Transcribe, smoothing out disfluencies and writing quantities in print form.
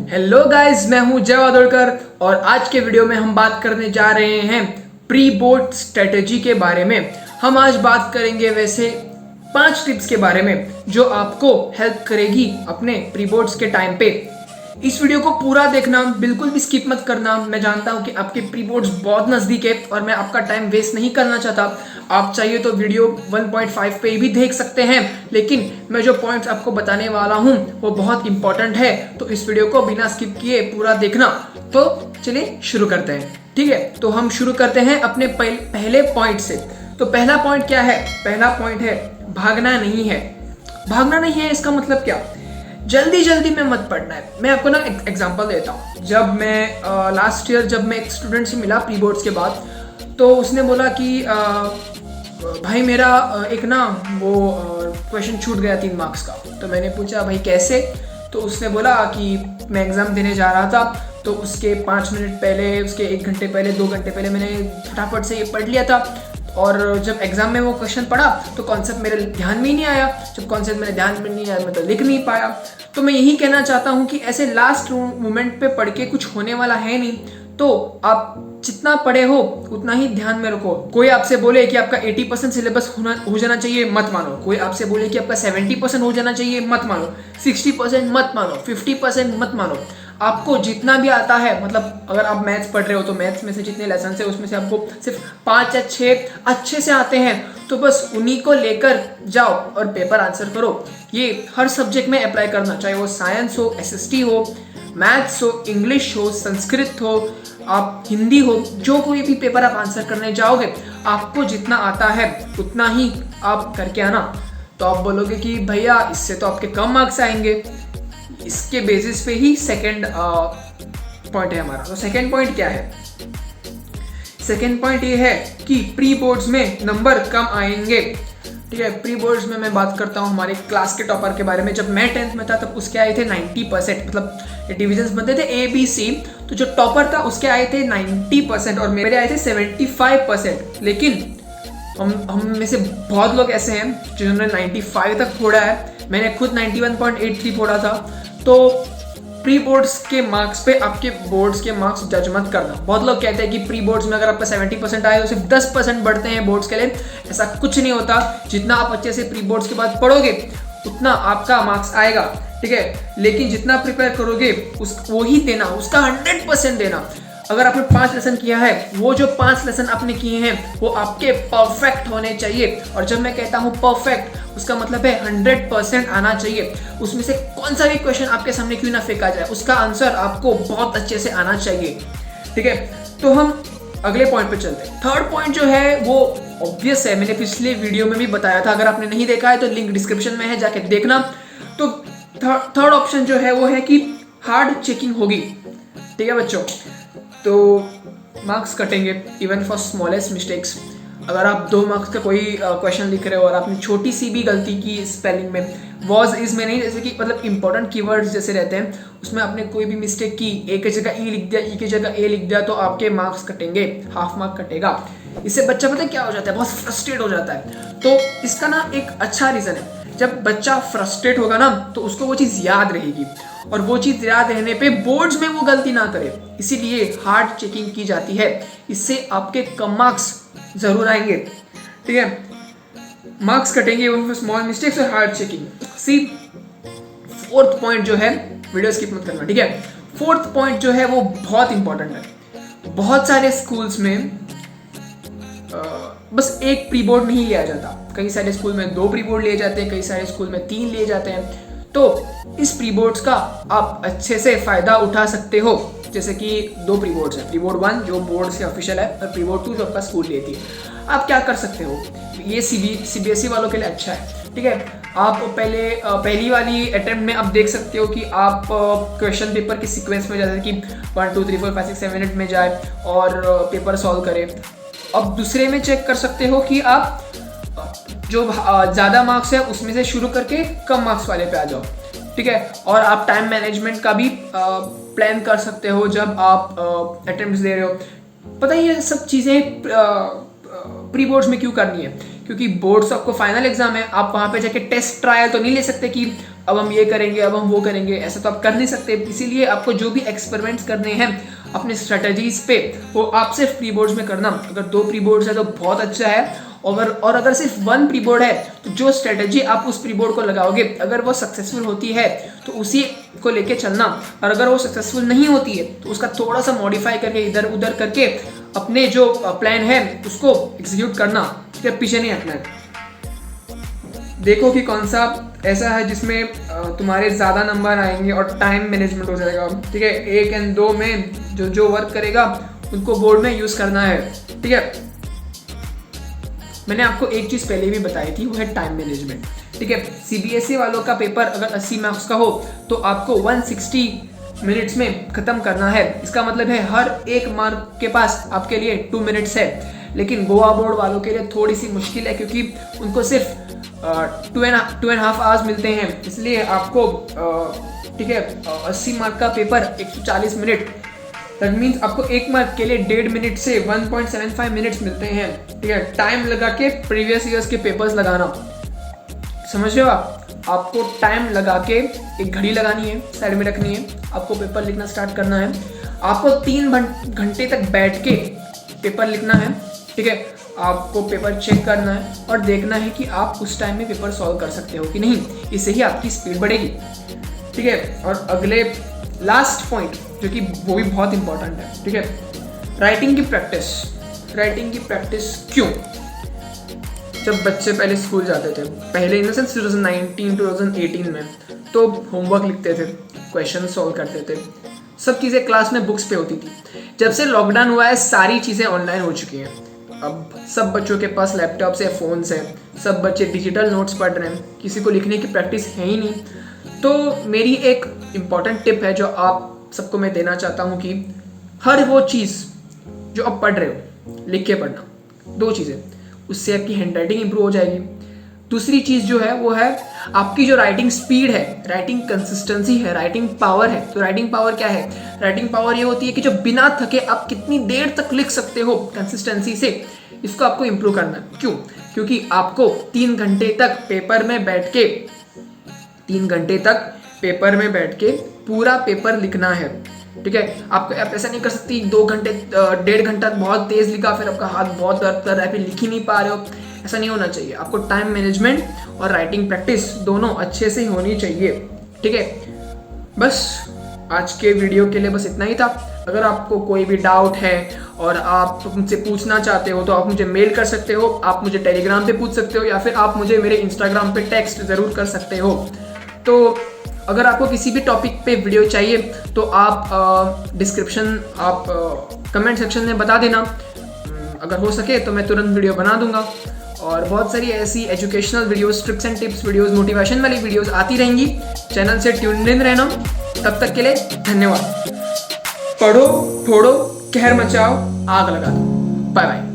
Hello guys, मैं हूं जय वादोड़कर और आज के वीडियो में हम बात करने जा रहे हैं प्री बोर्ड स्ट्रेटेजी के बारे में। हम आज बात करेंगे वैसे 5 टिप्स के बारे में जो आपको हेल्प करेगी अपने प्री बोर्ड्स के टाइम पे। इस वीडियो को पूरा देखना, बिल्कुल भी स्किप मत करना। मैं जानता हूं कि आपके प्री बोर्ड्स बहुत नज़दीक है और मैं आपका टाइम वेस्ट नहीं करना चाहता। आप चाहिए तो वीडियो 1.5 पे भी देख सकते हैं, लेकिन मैं जो पॉइंट्स आपको बताने वाला हूं वो बहुत इंपॉर्टेंट है, तो इस वीडियो को बिना स्किप किए पूरा देखना। तो चलिए शुरू करते हैं। ठीक है, तो हम शुरू करते हैं अपने पहले पॉइंट से। तो पहला पॉइंट क्या है? पहला पॉइंट है भागना नहीं है। भागना नहीं है इसका मतलब क्या? जल्दी जल्दी में मत पढ़ना है। मैं आपको ना एक एग्जांपल देता हूँ। जब मैं लास्ट ईयर जब मैं एक स्टूडेंट से मिला प्री बोर्ड्स के बाद, तो उसने बोला कि भाई मेरा एक ना वो क्वेश्चन छूट गया 3 मार्क्स का। तो मैंने पूछा भाई कैसे? तो उसने बोला कि मैं एग्ज़ाम देने जा रहा था, तो उसके 5 मिनट पहले, उसके 1 घंटे पहले, 2 घंटे पहले मैंने फटाफट से ये पढ़ लिया था, और जब एग्जाम में वो क्वेश्चन पढ़ा तो कॉन्सेप्ट मेरे ध्यान में ही नहीं आया। जब कॉन्सेप्ट मेरे ध्यान में नहीं आया, मैं तो लिख नहीं पाया। तो मैं यही कहना चाहता हूँ कि ऐसे लास्ट मोमेंट पे पढ़ के कुछ होने वाला है नहीं। तो आप जितना पढ़े हो उतना ही ध्यान में रखो। कोई आपसे बोले कि आपका 80% सिलेबस हो जाना चाहिए, मत मानो। कोई आपसे बोले कि आपका 70% हो जाना चाहिए, मत मानो। 60% मत मानो, 50% मत मानो। आपको जितना भी आता है, मतलब अगर आप मैथ्स पढ़ रहे हो तो मैथ्स में से जितने लेसन है उसमें से आपको सिर्फ 5 या 6 अच्छे से आते हैं, तो बस उन्हीं को लेकर जाओ और पेपर आंसर करो। ये हर सब्जेक्ट में अप्लाई करना, चाहे वो साइंस हो, एसएसटी हो, मैथ्स हो, इंग्लिश हो, संस्कृत हो, आप हिंदी हो, जो कोई भी पेपर आप आंसर करने जाओगे, आपको जितना आता है उतना ही आप करके आना। तो आप बोलोगे कि भैया इससे तो आपके कम मार्क्स आएंगे। इसके बेसिस पे ही सेकंड पॉइंट है हमारा। तो सेकंड पॉइंट क्या है? सेकंड पॉइंट ये है कि प्री बोर्ड्स में नंबर कम आएंगे। ठीक है, प्री बोर्ड्स में मैं बात करता हूँ हमारे क्लास के टॉपर के बारे में। जब मैं 10th में था तब उसके आए थे 90%, मतलब डिविजन्स बनते थे ABC, तो जो टॉपर था उसके आए थे 90% और मेरे आए थे 75%। लेकिन हम में से बहुत लोग ऐसे हैं जिन्होंने 95 तक फोड़ा है। मैंने खुद 91.83 फोड़ा था। तो प्री बोर्ड्स के मार्क्स पे आपके बोर्ड्स के मार्क्स जज मत करना। बहुत लोग कहते हैं कि प्री बोर्ड्स में अगर आपका 70% आए तो सिर्फ 10% बढ़ते हैं बोर्ड्स के लिए। ऐसा कुछ नहीं होता। जितना आप अच्छे से प्री बोर्ड्स के बाद पढ़ोगे उतना आपका मार्क्स आएगा। ठीक है, लेकिन जितना प्रिपेयर करोगे वो ही देना, उसका 100% देना। अगर आपने 5 लेसन किया है, वो जो 5 लेसन आपने किए हैं वो आपके परफेक्ट होने चाहिए। और जब मैं कहता हूँ परफेक्ट, उसका मतलब है 100% आना चाहिए। उसमें से कौन सा भी क्वेश्चन आपके सामने क्यों ना फेंका जाए, उसका आंसर आपको बहुत अच्छे से आना चाहिए। ठीक है, तो हम अगले पॉइंट पे चलते हैं। थर्ड पॉइंट जो है वो ऑब्वियस है, मैंने पिछले वीडियो में भी बताया था। अगर आपने नहीं देखा है तो लिंक डिस्क्रिप्शन में है, जाके देखना। तो थर्ड ऑप्शन जो है वो है कि हार्ड चेकिंग होगी। ठीक है बच्चों, तो मार्क्स कटेंगे इवन फॉर स्मॉलेस्ट मिस्टेक्स। अगर आप 2 मार्क्स का कोई क्वेश्चन लिख रहे हो और आपने छोटी सी भी गलती की स्पेलिंग में, वॉज इज में नहीं, जैसे कि मतलब इंपॉर्टेंट कीवर्ड्स जैसे रहते हैं, उसमें आपने कोई भी मिस्टेक की, ए की जगह ई लिख दिया, ई की जगह ए लिख दिया, तो आपके मार्क्स कटेंगे, हाफ मार्क कटेगा। इससे बच्चा पता है क्या हो जाता है? बहुत फ्रस्ट्रेट हो जाता है। तो इसका ना एक अच्छा रीज़न है, जब बच्चा फ्रस्ट्रेट होगा ना तो उसको वो चीज़ याद रहेगी, और वो चीज़ याद रहने पे बोर्ड्स में वो गलती ना करे, इसीलिए हार्ड चेकिंग की जाती है। इससे आपके कम मार्क्स जरूर आएंगे। ठीक है, मार्क्स कटेंगे वो स्मॉल मिस्टेक्स और हार्ड चेकिंग। सी, फोर्थ पॉइंट जो है, वीडियो स्किप मत करना। ठीक है, फोर्थ पॉइंट जो है वो बहुत इंपॉर्टेंट है। बहुत सारे स्कूल्स में बस एक प्री बोर्ड नहीं लिया जाता। कई सारे स्कूल में 2 प्री बोर्ड लिए जाते हैं, कई सारे स्कूल में 3 लिए जाते हैं। तो इस प्री बोर्ड्स का आप अच्छे से फायदा उठा सकते हो। जैसे कि 2 प्री बोर्ड्स हैं, प्री बोर्ड 1 जो बोर्ड से ऑफिशियल है, और प्री बोर्ड 2 जो आपका स्कूल लेती है। आप क्या कर सकते हो, ये CBSE वालों के लिए अच्छा है। ठीक है, आप पहली वाली अटेम्प्ट में आप देख सकते हो कि आप क्वेश्चन पेपर के सीक्वेंस में, जैसे कि 1 2 3 4 5 6 7 मिनट में जाए और पेपर सॉल्व करें। अब दूसरे में चेक कर सकते हो कि आप जो ज़्यादा मार्क्स है उसमें से शुरू करके कम मार्क्स वाले पे आ जाओ। ठीक है, और आप टाइम मैनेजमेंट का भी प्लान कर सकते हो जब आप अटेम्प्ट्स दे रहे हो। पता है ये सब चीज़ें प्री बोर्ड्स में क्यों करनी है? क्योंकि बोर्ड्स आपको फाइनल एग्जाम है, आप वहाँ पे जाके टेस्ट ट्रायल तो नहीं ले सकते कि अब हम ये करेंगे, अब हम वो करेंगे, ऐसा तो आप कर नहीं सकते। इसीलिए आपको जो भी एक्सपेरिमेंट्स करने हैं अपने स्ट्रेटजीज पे, वो आप सिर्फ प्री बोर्ड्स में करना। अगर 2 प्री बोर्ड्स है तो बहुत अच्छा है, और अगर सिर्फ 1 प्री बोर्ड है तो जो स्ट्रेटजी आप उस प्री बोर्ड को लगाओगे, अगर वो सक्सेसफुल होती है तो उसी को लेके चलना, और अगर वो सक्सेसफुल नहीं होती है तो उसका थोड़ा सा मॉडिफाई करके इधर उधर करके अपने जो प्लान है उसको एग्जीक्यूट करना, ठीक है, पीछे नहीं हटना है। देखो कि कौन सा ऐसा है जिसमें तुम्हारे ज़्यादा नंबर आएंगे और टाइम मैनेजमेंट हो जाएगा, ठीक है। 1 और 2 में जो वर्क करेगा उनको बोर्ड में यूज़ करना है, ठीक है। मैंने आपको एक चीज़ पहले भी बताई थी, वो है टाइम मैनेजमेंट, ठीक है। CBSE वालों का पेपर अगर 80 मार्क्स का हो तो आपको 160 मिनट्स में ख़त्म करना है। इसका मतलब है हर एक मार्क के पास आपके लिए 2 मिनट्स है। लेकिन गोवा बोर्ड वालों के लिए थोड़ी सी मुश्किल है, क्योंकि उनको सिर्फ 2.5 आवर्स मिलते हैं। इसलिए आपको ठीक है 80 मार्क का पेपर 140 मिनट, दैट मीन्स आपको 1 मार्क के लिए 1.5 मिनट से 1.75 मिनट्स मिलते हैं, ठीक है। टाइम लगा के प्रीवियस ईयर्स के पेपर्स लगाना, समझ रहे हो आप। आपको टाइम लगा के एक घड़ी लगानी है, साइड में रखनी है, आपको पेपर लिखना स्टार्ट करना है। आपको 3 घंटे तक बैठ के पेपर लिखना है, ठीक है। आपको पेपर चेक करना है और देखना है कि आप उस टाइम में पेपर सॉल्व कर सकते हो कि नहीं। इससे ही आपकी स्पीड बढ़ेगी, ठीक है। और अगले लास्ट पॉइंट जो कि वो भी बहुत इंपॉर्टेंट है, ठीक है, राइटिंग की प्रैक्टिस। राइटिंग की प्रैक्टिस क्यों? जब बच्चे पहले स्कूल जाते थे, पहले इन द सेंस 2019-2018 में, तो होमवर्क लिखते थे, क्वेश्चन सॉल्व करते थे, सब चीज़ें क्लास में बुक्स पे होती थी। जब से लॉकडाउन हुआ है सारी चीज़ें ऑनलाइन हो चुकी हैं। अब सब बच्चों के पास लैपटॉप्स है, फ़ोन्स हैं, सब बच्चे डिजिटल नोट्स पढ़ रहे हैं, किसी को लिखने की प्रैक्टिस है ही नहीं। तो मेरी एक इम्पॉर्टेंट टिप है जो आप सबको मैं देना चाहता हूँ कि हर वो चीज़ जो आप पढ़ रहे हो लिख के पढ़ना। 2 चीज़ें, उससे आपकी हैंड राइटिंग इंप्रूव हो जाएगी। दूसरी चीज़ जो है वो है आपकी जो राइटिंग स्पीड है, राइटिंग कंसिस्टेंसी है, राइटिंग पावर है। तो राइटिंग पावर क्या है? राइटिंग पावर ये होती है कि जो बिना थके आप कितनी देर तक लिख सकते हो कंसिस्टेंसी से, इसको आपको इंप्रूव करना है। क्यों? क्योंकि आपको 3 घंटे तक पेपर में बैठ के 3 घंटे तक पेपर में बैठ के पूरा पेपर लिखना है, ठीक है। आप ऐसा नहीं कर सकती 2 घंटे 1.5 घंटा बहुत तेज लिखा, फिर आपका हाथ बहुत दर्द कर रहा है, फिर लिख ही नहीं पा रहे हो। ऐसा नहीं होना चाहिए। आपको टाइम मैनेजमेंट और राइटिंग प्रैक्टिस दोनों अच्छे से होनी चाहिए, ठीक है। बस आज के वीडियो के लिए बस इतना ही था। अगर आपको कोई भी डाउट है और आप मुझसे पूछना चाहते हो तो आप मुझे मेल कर सकते हो, आप मुझे टेलीग्राम पे पूछ सकते हो, या फिर आप मुझे मेरे इंस्टाग्राम पे टेक्स्ट ज़रूर कर सकते हो। तो अगर आपको किसी भी टॉपिक पे वीडियो चाहिए तो आप डिस्क्रिप्शन आप कमेंट सेक्शन में बता देना। अगर हो सके तो मैं तुरंत वीडियो बना दूंगा। और बहुत सारी ऐसी educational videos, tricks and tips videos, motivation वाली वीडियोस आती रहेंगी। चैनल से ट्यून्ड इन रहना। तब तक के लिए धन्यवाद। पढ़ो, फोड़ो, कहर मचाओ, आग लगा दो। Bye bye.